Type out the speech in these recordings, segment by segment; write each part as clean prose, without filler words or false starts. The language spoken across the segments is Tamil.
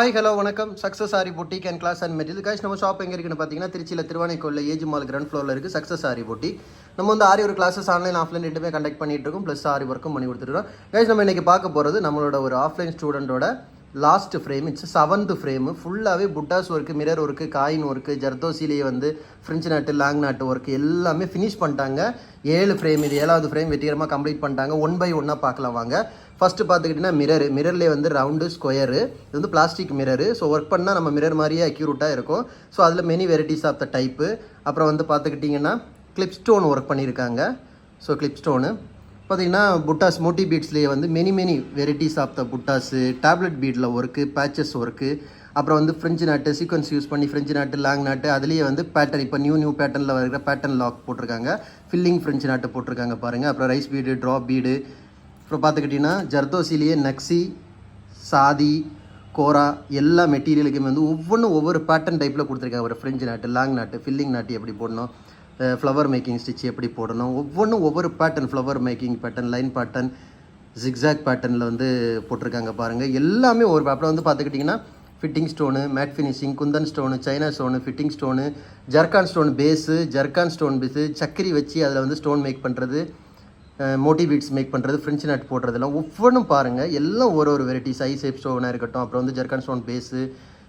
ஹாய் ஹலோ வணக்கம் success Aari boutique and class and material guys. நம்ம ஷாப் எங்கே இருக்குன்னு பார்த்தீங்கன்னா திருச்சியில் திருவானைக்கோவில் ஏஜ் மால் கிரவுண்ட் ஃப்ளோரில் இருக்குது சக்ஸஸ் ஆரி பொட்டிக். நம்ம வந்து ஆரி ஒரு கிளாஸஸ் ஆன்லைன் ஆஃப்லைன் ரெண்டுமே கண்டக்ட் பண்ணிட்டு இருக்கோம், ப்ளஸ் ஆரி ஒர்க்கும் பண்ணி கொடுத்துருக்கோம். கைஸ் நம்ம இன்றைக்கி பார்க்க போகிறது நம்மளோட ஒரு ஆஃப்லைன் ஸ்டூடெண்ட்டோட last frame. It's 7th frame. ஃபுல்லாகவே புட்டாஸ் work, mirror work, coin work, ஜர்தோசிலேயே வந்து ஃப்ரெஞ்ச் நாட்டு லாங் நாட்டு ஒர்க்கு எல்லாமே ஃபினிஷ் பண்ணிட்டாங்க. 7 ஃப்ரேம், இது 7வது ஃப்ரேம் வெற்றிகரமாக கம்ப்ளீட் பண்ணிட்டாங்க. 1 by 1 பார்க்கலாம் வாங்க. ஃபஸ்ட்டு பார்த்துக்கிட்டிங்கன்னா மிரர்லேயே வந்து ரவுண்டு ஸ்கொயரு, இது வந்து பிளாஸ்டிக் மிரரு. ஸோ ஒர்க் பண்ணால் நம்ம மிரர் மாதிரியே அக்யூரேட்டாக இருக்கும். ஸோ அதில் many varieties of the type. அப்புறம் வந்து பார்த்துக்கிட்டிங்கன்னா கிளிப் ஸ்டோன் ஒர்க் பண்ணியிருக்காங்க. ஸோ கிளிப் ஸ்டோனு பார்த்திங்கன்னா புட்டாஸ் மோட்டி பீட்ஸ்லேயே வந்து மெனி வெரைட்டிஸ் ஆஃப் த புட்டாஸு, டேப்லெட் பீடில் ஒர்க்கு, பேச்சஸ் ஒர்க்கு, அப்புறம் வந்து ஃப்ரெஞ்சு நாட்டு சீக்வன்ஸ் யூஸ் பண்ணி ஃப்ரெஞ்சு நாட்டு லாங் நாட்டு, அதுலேயே வந்து பேட்டர்ன் இப்போ நியூ பேட்டர்னில் வருகிற பேட்டர்ன் லாக் போட்டிருக்காங்க. ஃபில்லிங் ஃப்ரெஞ்சு நாட்டு போட்டிருக்காங்க பாருங்கள். அப்புறம் ரைஸ் பீடு, ட்ராப் பீடு, அப்புறம் பார்த்துக்கிட்டிங்கன்னா ஜர்தோசிலேயே நக்ஸி, சாதி, கோரா எல்லா மெட்டீரியலுக்குமே வந்து ஒவ்வொரு பேட்டர்ன் டைப்பில் கொடுத்துருக்காங்க. ஒரு ஃப்ரெஞ்சு நாட்டு, லாங் நாட்டு, ஃபில்லிங் நாட்டு எப்படி போடணும், ஃப்ளவர் மேக்கிங் ஸ்டிச் எப்படி போடணும், ஒவ்வொரு pattern, flower making pattern, line pattern, zigzag பேட்டர்னில் வந்து போட்டிருக்காங்க பாருங்கள். எல்லாமே ஒரு அப்புறம் வந்து பார்த்துக்கிட்டிங்கன்னா fitting stone, matte finishing, kundan stone, China stone, fitting stone, zircon stone base, zircon stone base, சக்கரி வச்சு அதில் வந்து ஸ்டோன் மேக் பண்ணுறது, மோட்டி பீட்ஸ் மேக் பண்ணுறது, ஃப்ரெஞ்சு நாட் போடுறதுலாம் ஒவ்வொன்றும் பாருங்கள். எல்லாம் ஒரு வெரைட்டிஸ், ஐ ஷேப் ஸ்டோனாக இருக்கட்டும், அப்புறம் வந்து ஜர்கான் ஸ்டோன் பேஸு,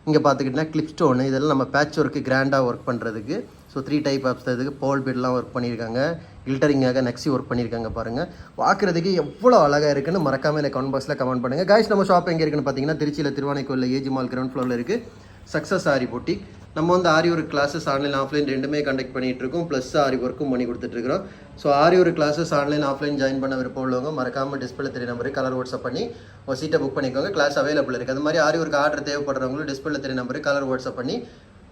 இங்கே பார்த்துக்கிட்டிங்கன்னா கிளிப் ஸ்டோனு, இதெல்லாம் நம்ம பேட்ச் ஒர்க்கு கிராண்டாக ஒர்க் பண்ணுறதுக்கு. ஸோ 3 டைப் ஆஃப் இதுக்கு போல் பீட்லாம் ஒர்க் பண்ணியிருக்காங்க. கில்டரிங்காக நக்ஸி ஒர்க் பண்ணியிருக்காங்க பாருங்கள். பார்க்குறதுக்கு எவ்வளோ அழகாக இருக்குன்னு மறக்காமல் எனக்கு கமெண்ட் பாக்ஸில் கமெண்ட் பண்ணுங்கள். கைஸ் நம்ம ஷாப் எங்கே இருக்குன்னு பார்த்தீங்கன்னா திருச்சியில் திருவானைக்கோவில் ஏஜ் மால் கிரவுண்ட் ஃப்ளோரில் இருக்குது சக்ஸஸ் ஆரி பொட்டிக். நம்ம வந்து Aari work classes online offline ரெண்டுமே கண்டக்ட் பண்ணிகிட்டு இருக்கோம், ப்ளஸ் ஆரி ஒர்க்கும் பண்ணி கொடுத்துட்ருக்கோம். So Aari work classes online offline join பண்ண விருப்பம் உள்ளவங்க மறக்காமல் டிஸ்பிளே தெரிய நம்பருக்கு கலர் வாட்ஸ்அப் பண்ணி ஒரு சீட்டை புக் பண்ணிக்கோங்க. கிளாஸ் அவைலபிள் இருக்குது. அது மாதிரி ஆரி ஒர்க் ஆர்டர் தேவைப்படுறவங்களும் டிஸ்பிளே தெரிய நம்பருக்கு கலர் வாட்ஸ்அப் பண்ணி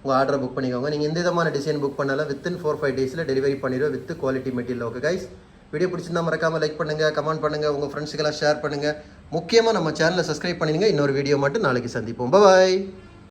உங்கள் ஆர்டரை புக் பண்ணிக்கோங்க. நீங்கள் எந்த விதமான டிசைன் புக் பண்ணாலும் வித்தின் 4-5 டேஸில் டெலிவரி பண்ணிடுவோம் with quality material. Okay guys, video பிடிச்சிருந்தா மறக்காமல் லைக் பண்ணுங்கள், கமெண்ட் பண்ணுங்கள், உங்கள் ஃப்ரெண்ட்ஸுக்கெல்லாம் ஷேர் பண்ணுங்கள். முக்கியமாக நம்ம சேனலை சப்ஸ்கிரைப் பண்ணிடுங்க. இன்னொரு வீடியோ மட்டும் நாளைக்கு சந்திப்போம். பாய்.